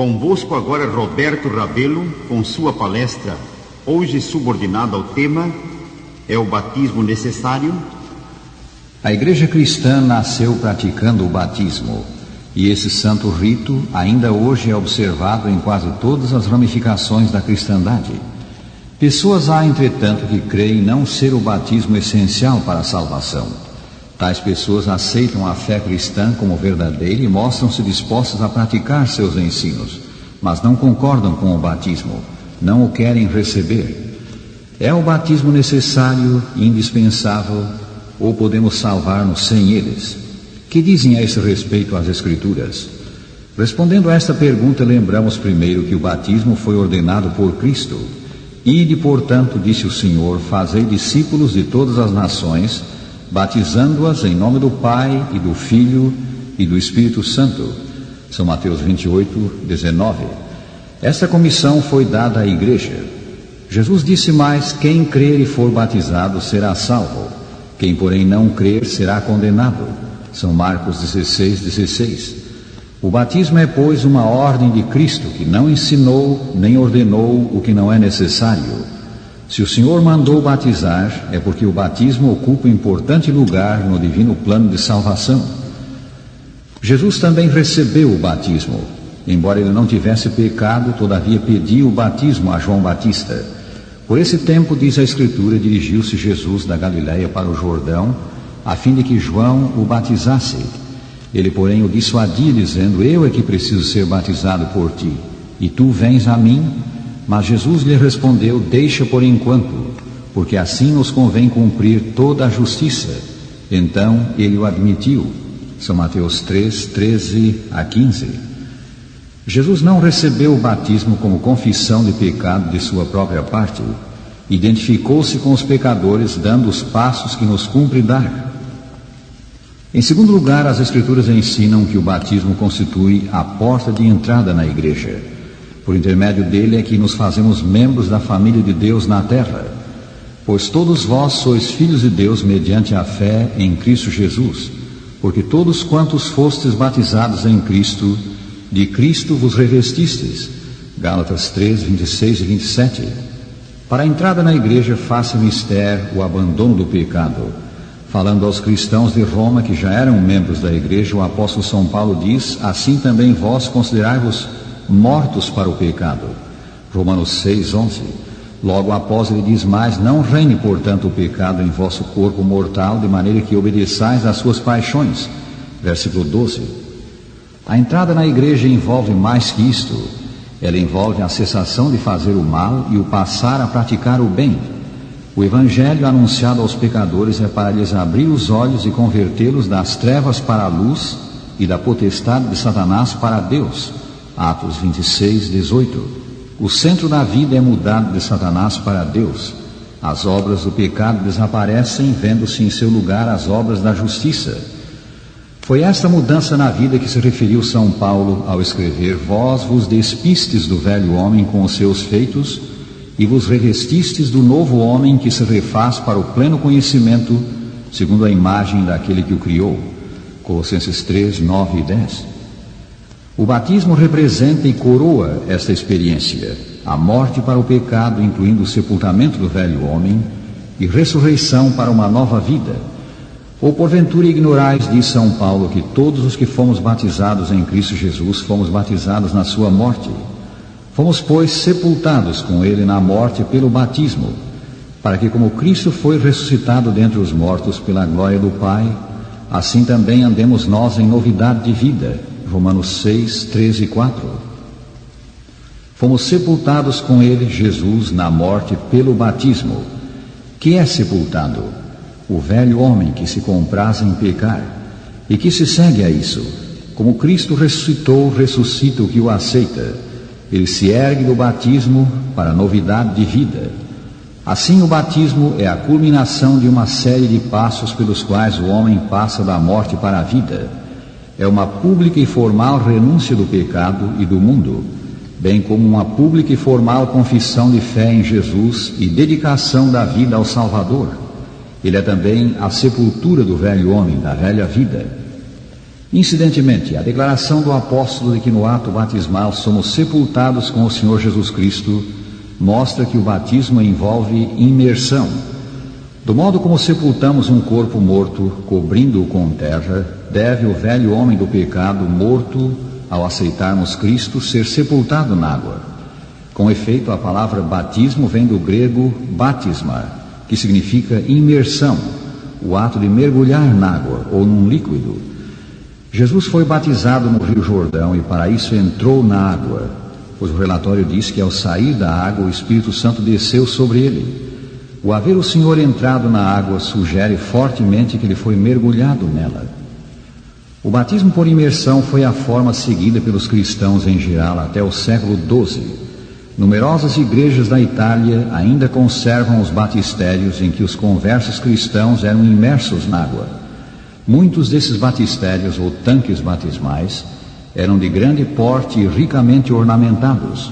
Convosco agora Roberto Rabelo, com sua palestra, hoje subordinada ao tema: é o batismo necessário? A Igreja Cristã nasceu praticando o batismo, e esse santo rito ainda hoje é observado em quase todas as ramificações da cristandade. Pessoas há, entretanto, que creem não ser o batismo essencial para a salvação. Tais pessoas aceitam a fé cristã como verdadeira e mostram-se dispostas a praticar seus ensinos, mas não concordam com o batismo, não o querem receber. É o batismo necessário, indispensável, ou podemos salvar-nos sem eles? Que dizem a esse respeito as Escrituras? Respondendo a esta pergunta, lembramos primeiro que o batismo foi ordenado por Cristo. Ide, portanto, disse o Senhor, fazei discípulos de todas as nações, batizando-as em nome do Pai e do Filho e do Espírito Santo. São Mateus 28, 19. Esta comissão foi dada à igreja. Jesus disse mais: quem crer e for batizado será salvo, quem porém não crer será condenado. São Marcos 16, 16. O batismo é, pois, uma ordem de Cristo, que não ensinou nem ordenou o que não é necessário. Se o Senhor mandou batizar, é porque o batismo ocupa um importante lugar no divino plano de salvação. Jesus também recebeu o batismo. Embora ele não tivesse pecado, todavia pediu o batismo a João Batista. Por esse tempo, diz a Escritura, dirigiu-se Jesus da Galiléia para o Jordão, a fim de que João o batizasse. Ele, porém, o dissuadia, dizendo: eu é que preciso ser batizado por ti, e tu vens a mim? Mas Jesus lhe respondeu: deixa por enquanto, porque assim nos convém cumprir toda a justiça. Então ele o admitiu. São Mateus 3, 13 a 15. Jesus não recebeu o batismo como confissão de pecado de sua própria parte. Identificou-se com os pecadores, dando os passos que nos cumpre dar. Em segundo lugar, as Escrituras ensinam que o batismo constitui a porta de entrada na igreja. Por intermédio dele é que nos fazemos membros da família de Deus na terra. Pois todos vós sois filhos de Deus mediante a fé em Cristo Jesus. Porque todos quantos fostes batizados em Cristo, de Cristo vos revestistes. Gálatas 3, 26 e 27. Para a entrada na igreja faça mister o abandono do pecado. Falando aos cristãos de Roma que já eram membros da igreja, o apóstolo São Paulo diz: assim também vós considerai-vos mortos para o pecado. Romanos 6, 11. Logo após ele diz mais: não reine, portanto, o pecado em vosso corpo mortal, de maneira que obedeçais às suas paixões. Versículo 12. A entrada na igreja envolve mais que isto. Ela envolve a cessação de fazer o mal e o passar a praticar o bem. O evangelho anunciado aos pecadores é para lhes abrir os olhos e convertê-los das trevas para a luz e da potestade de Satanás para Deus. Atos 26, 18. O centro da vida é mudado de Satanás para Deus. As obras do pecado desaparecem, vendo-se em seu lugar as obras da justiça. Foi esta mudança na vida que se referiu São Paulo ao escrever: vós vos despistes do velho homem com os seus feitos e vos revestistes do novo homem que se refaz para o pleno conhecimento, segundo a imagem daquele que o criou. Colossenses 3, 9 e 10. O batismo representa e coroa esta experiência: a morte para o pecado, incluindo o sepultamento do velho homem, e ressurreição para uma nova vida. Ou porventura ignorais, diz São Paulo, que todos os que fomos batizados em Cristo Jesus fomos batizados na sua morte. Fomos, pois, sepultados com ele na morte pelo batismo, para que, como Cristo foi ressuscitado dentre os mortos pela glória do Pai, assim também andemos nós em novidade de vida. Romanos 6, 13 e 4. Fomos sepultados com ele, Jesus, na morte pelo batismo. Que é sepultado? O velho homem que se compraz em pecar e que se segue a isso. Como Cristo ressuscitou, ressuscita o que o aceita. Ele se ergue do batismo para a novidade de vida. Assim, o batismo é a culminação de uma série de passos pelos quais o homem passa da morte para a vida. É uma pública e formal renúncia do pecado e do mundo, bem como uma pública e formal confissão de fé em Jesus e dedicação da vida ao Salvador. Ele é também a sepultura do velho homem, da velha vida. Incidentemente, a declaração do apóstolo de que no ato batismal somos sepultados com o Senhor Jesus Cristo mostra que o batismo envolve imersão. Do modo como sepultamos um corpo morto, cobrindo-o com terra, deve o velho homem do pecado morto, ao aceitarmos Cristo, ser sepultado na água. Com efeito, a palavra batismo vem do grego batisma, que significa imersão, o ato de mergulhar na água ou num líquido. Jesus foi batizado no Rio Jordão e para isso entrou na água, pois o relatório diz que ao sair da água o Espírito Santo desceu sobre ele. O haver o Senhor entrado na água sugere fortemente que ele foi mergulhado nela. O batismo por imersão foi a forma seguida pelos cristãos em geral até o século XII. Numerosas igrejas da Itália ainda conservam os batistérios em que os conversos cristãos eram imersos na água. Muitos desses batistérios ou tanques batismais eram de grande porte e ricamente ornamentados.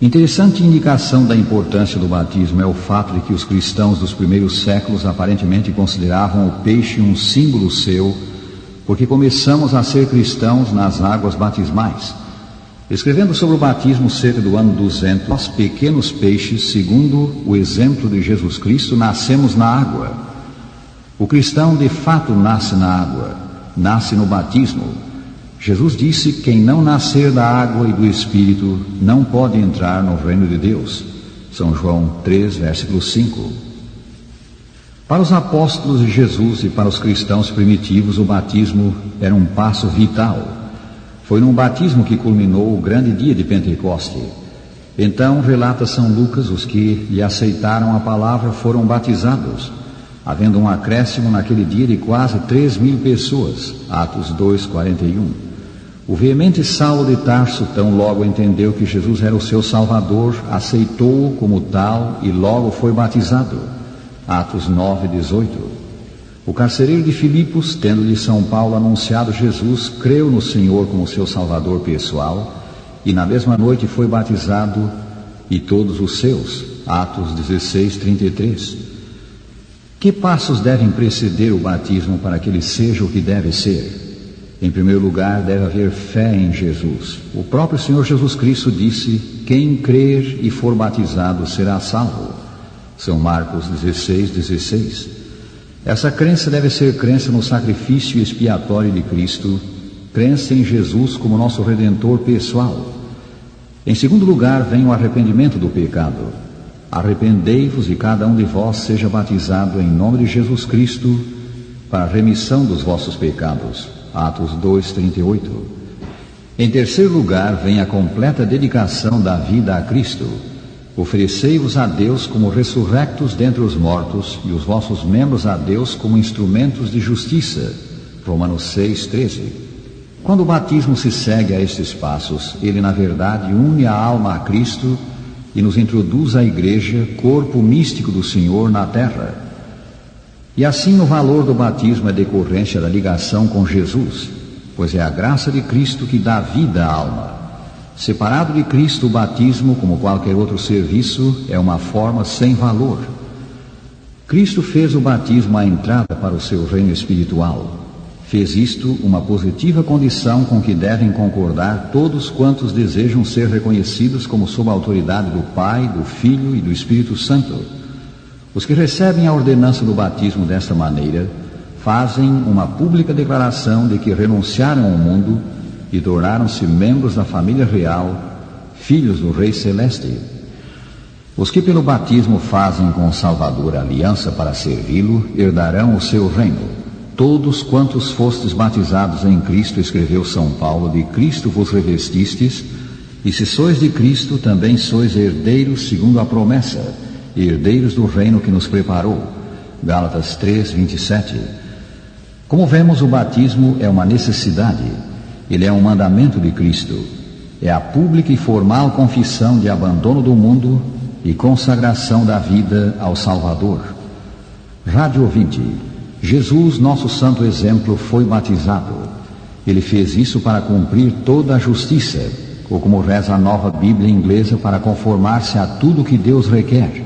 Interessante indicação da importância do batismo é o fato de que os cristãos dos primeiros séculos aparentemente consideravam o peixe um símbolo seu, porque começamos a ser cristãos nas águas batismais. Escrevendo sobre o batismo cerca do ano 200, nós pequenos peixes, segundo o exemplo de Jesus Cristo, nascemos na água. O cristão de fato nasce na água, nasce no batismo. Jesus disse: quem não nascer da água e do Espírito não pode entrar no reino de Deus. São João 3, versículo 5. Para os apóstolos de Jesus e para os cristãos primitivos, o batismo era um passo vital. Foi num batismo que culminou o grande dia de Pentecoste. Então, relata São Lucas, os que lhe aceitaram a palavra foram batizados, havendo um acréscimo naquele dia de quase 3.000 pessoas. Atos 2:41. O veemente Saulo de Tarso, tão logo entendeu que Jesus era o seu Salvador, aceitou-o como tal e logo foi batizado. Atos 9:18. O carcereiro de Filipos, tendo-lhe São Paulo anunciado Jesus, creu no Senhor como seu Salvador pessoal e na mesma noite foi batizado, e todos os seus. Atos 16:33. Que passos devem preceder o batismo para que ele seja o que deve ser? Em primeiro lugar, deve haver fé em Jesus. O próprio Senhor Jesus Cristo disse: quem crer e for batizado será salvo. São Marcos 16:16. Essa crença deve ser crença no sacrifício expiatório de Cristo, crença em Jesus como nosso Redentor pessoal. Em segundo lugar, vem o arrependimento do pecado. Arrependei-vos e cada um de vós seja batizado em nome de Jesus Cristo para a remissão dos vossos pecados. Atos 2:38. Em terceiro lugar, vem a completa dedicação da vida a Cristo. Oferecei-vos a Deus como ressurrectos dentre os mortos e os vossos membros a Deus como instrumentos de justiça. Romanos 6:13. Quando o batismo se segue a estes passos, ele na verdade une a alma a Cristo e nos introduz à Igreja, corpo místico do Senhor na terra. E assim o valor do batismo é decorrência da ligação com Jesus, pois é a graça de Cristo que dá vida à alma. Separado de Cristo, o batismo, como qualquer outro serviço, é uma forma sem valor. Cristo fez o batismo a entrada para o seu reino espiritual. Fez isto uma positiva condição com que devem concordar todos quantos desejam ser reconhecidos como sob a autoridade do Pai, do Filho e do Espírito Santo. Os que recebem a ordenança do batismo desta maneira fazem uma pública declaração de que renunciaram ao mundo e tornaram-se membros da família real, filhos do Rei Celeste. Os que pelo batismo fazem com o Salvador aliança para servi-lo, herdarão o seu reino. Todos quantos fostes batizados em Cristo, escreveu São Paulo, de Cristo vos revestistes, e se sois de Cristo, também sois herdeiros segundo a promessa, herdeiros do reino que nos preparou. Gálatas 3:27. Como vemos, o batismo é uma necessidade. Ele é um mandamento de Cristo. É a pública e formal confissão de abandono do mundo e consagração da vida ao Salvador. Rádio ouvinte, Jesus, nosso santo exemplo, foi batizado. Ele fez isso para cumprir toda a justiça, ou como reza a nova Bíblia inglesa, para conformar-se a tudo que Deus requer.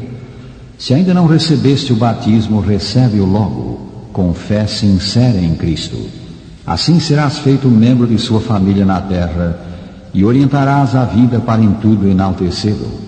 Se ainda não recebeste o batismo, recebe-o logo, com fé sincera em Cristo. Assim serás feito membro de sua família na terra e orientarás a vida para em tudo enaltecê-lo.